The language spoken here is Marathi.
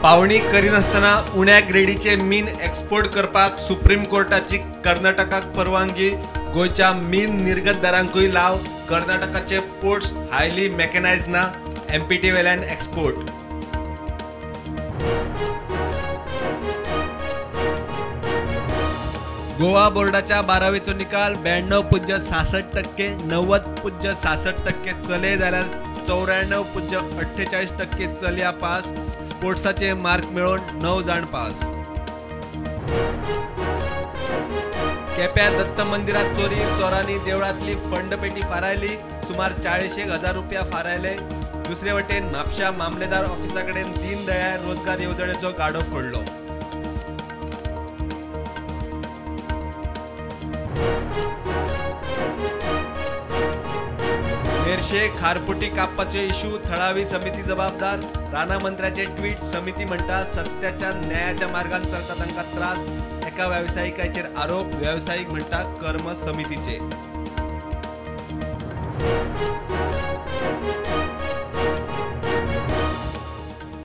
पावणी करिनासतना उण्या ग्रेडीचे मीन एक्सपोर्ट करपाक सुप्रीम कोर्टाची कर्नाटकाक परवानगी। गोयच्या मीन निर्गतदारांकूय लाव। कर्नाटकाचे पोर्ट्स हायली मेकॅनाइज्ड ना, एमपीटी वेल्यान एक्सपोर्ट। गोवा बोर्डाच्या 12वीचो निकाल 92.66%, 90.66% चले जाल्यार 94.48% चलया पास। स्पोर्ट्साचे मार्क मेळोवन 9 जाण पास। केप्यां दत्त मंदिरात चोरी, चोरांनी देवळांतली फंडपेटी फारायली। सुमार 40,000 रुपया फारायले। दुसरे वटेन म्हापशा मामलेदार ऑफिसा कडेन दीनदयाळ रोजगार येवजणेचो गाडो फोडलो। मेर्शे खारपुटी कापपाचे इशू, थळावी समिती जबाबदार। राणा मंत्र्याचे ट्विट, समिती म्हणटा सत्याच्या न्यायाच्या मार्गान चलता तांकां त्रास। एका व्यावसायिकाचेर आरोप, व्यावसायिक म्हणटा कर्म समितीचे।